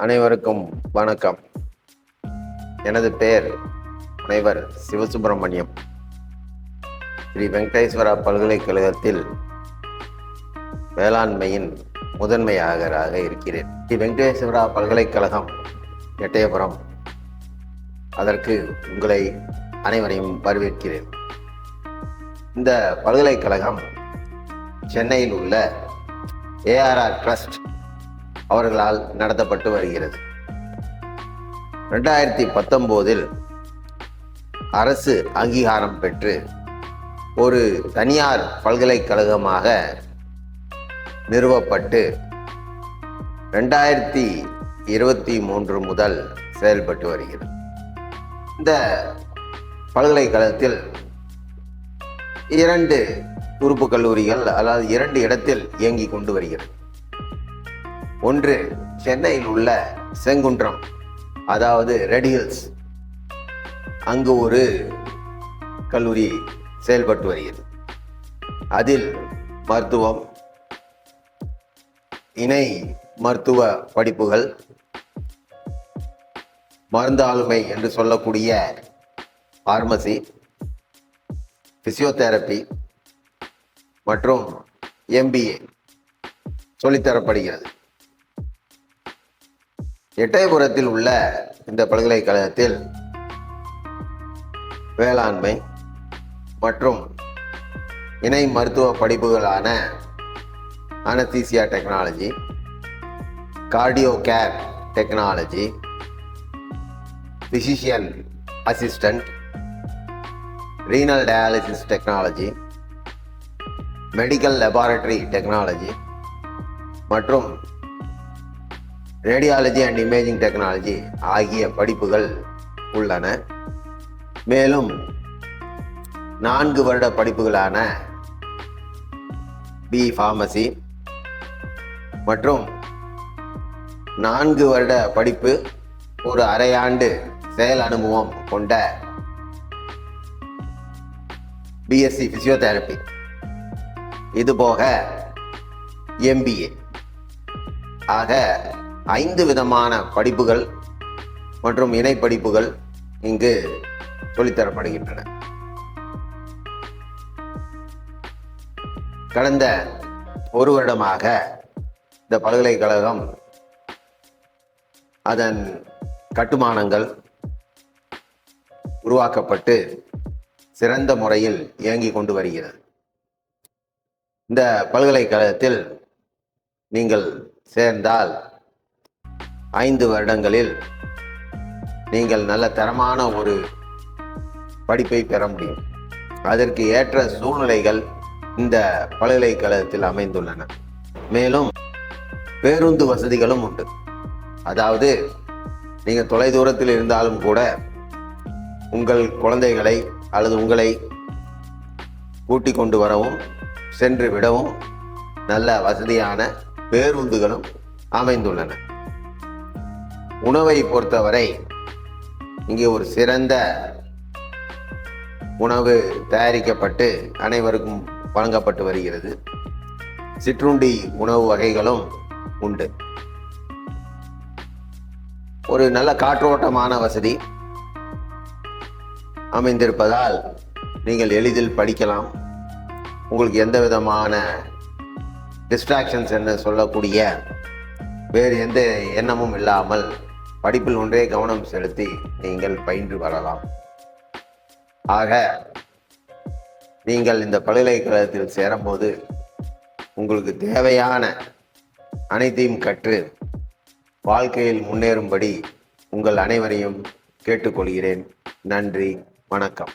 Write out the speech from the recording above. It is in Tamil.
அனைவருக்கும் வணக்கம். எனது பெயர் முனைவர் சிவசுப்பிரமணியம். ஸ்ரீ வெங்கடேஸ்வரா பல்கலைக்கழகத்தில் வேளாண்மையின் முதன்மை ஆசிரியராக இருக்கிறேன். ஸ்ரீ வெங்கடேஸ்வரா பல்கலைக்கழகம் எட்டயபுரம், அதற்கு உங்களை அனைவரையும் வரவேற்கிறேன். இந்த பல்கலைக்கழகம் சென்னையில் உள்ள ஏஆர்ஆர் ட்ரஸ்ட் அவர்களால் நடத்தப்பட்டு வருகிறது. 2019 அரசு அங்கீகாரம் பெற்று ஒரு தனியார் பல்கலைக்கழகமாக நிறுவப்பட்டு 2023 முதல் செயல்பட்டு வருகிறது. இந்த பல்கலைக்கழகத்தில் 2 உறுப்பு கல்லூரிகள், அதாவது 2 இடத்தில் இயங்கிக் கொண்டு வருகிறது. ஒன்று சென்னையில் உள்ள செங்குன்றம், அதாவது ரெட் ஹில்ஸ், அங்கு ஒரு கல்லூரி செயல்பட்டு வருகிறது. அதில் மருத்துவம், இணை மருத்துவ படிப்புகள், மருந்தாளுமை என்று சொல்லக்கூடிய பார்மசி, பிசியோதெரப்பி மற்றும் MBA சொல்லித்தரப்படுகிறது. எட்டயபுரத்தில் உள்ள இந்த பல்கலைக்கழகத்தில் வேளாண்மை மற்றும் இணை மருத்துவ படிப்புகளான anaesthesia technology, cardio care technology, physician assistant, renal dialysis technology, medical laboratory technology மற்றும் ரேடியாலஜி அண்ட் இமேஜிங் டெக்னாலஜி ஆகிய படிப்புகள் உள்ளன. மேலும் 4 வருட படிப்புகளான BE ஃபார்மசி மற்றும் 4 வருட படிப்பு ஒரு அரையாண்டு செயல் அனுபவம் கொண்ட BSc பிசியோதெரப்பி, இதுபோக MBA ஆக 5 விதமான படிப்புகள் மற்றும் இணை படிப்புகள் இங்கு சொல்லித்தரப்படுகின்றன. கடந்த 1 வருடமாக இந்த பல்கலைக்கழகம் அதன் கட்டுமானங்கள் உருவாக்கப்பட்டு சிறந்த முறையில் இயங்கிக் கொண்டு வருகிறது. இந்த பல்கலைக்கழகத்தில் நீங்கள் சேர்ந்தால் 5 வருடங்களில் நீங்கள் நல்ல தரமான ஒரு படிப்பை பெற முடியும். அதற்கு ஏற்ற சூழ்நிலைகள் இந்த பல்கலைக்கழகத்தில் அமைந்துள்ளன. மேலும் பேருந்து வசதிகளும் உண்டு. அதாவது நீங்கள் தொலைதூரத்தில் இருந்தாலும் கூட உங்கள் குழந்தைகளை அல்லது உங்களை கூட்டிக் கொண்டு வரவும் சென்று விடவும் நல்ல வசதியான பேருந்துகளும் அமைந்துள்ளன. உணவை பொறுத்தவரை இங்கே ஒரு சிறந்த உணவு தயாரிக்கப்பட்டு அனைவருக்கும் வழங்கப்பட்டு வருகிறது. சிற்றுண்டி உணவு வகைகளும் உண்டு. ஒரு நல்ல காற்றோட்டமான வசதி அமைந்திருப்பதால் நீங்கள் எளிதில் படிக்கலாம். உங்களுக்கு எந்த விதமான டிஸ்ட்ராக்ஷன்ஸ் என்று சொல்லக்கூடிய வேறு எந்த எண்ணமும் இல்லாமல் படிப்பில் ஒன்றே கவனம் செலுத்தி நீங்கள் பயின்று வரலாம். ஆக நீங்கள் இந்த பல்கலைக்கழகத்தில் சேரும்போது உங்களுக்கு தேவையான அனைத்தையும் கற்று வாழ்க்கையில் முன்னேறும்படி உங்கள் அனைவரையும் கேட்டுக்கொள்கிறேன். நன்றி, வணக்கம்.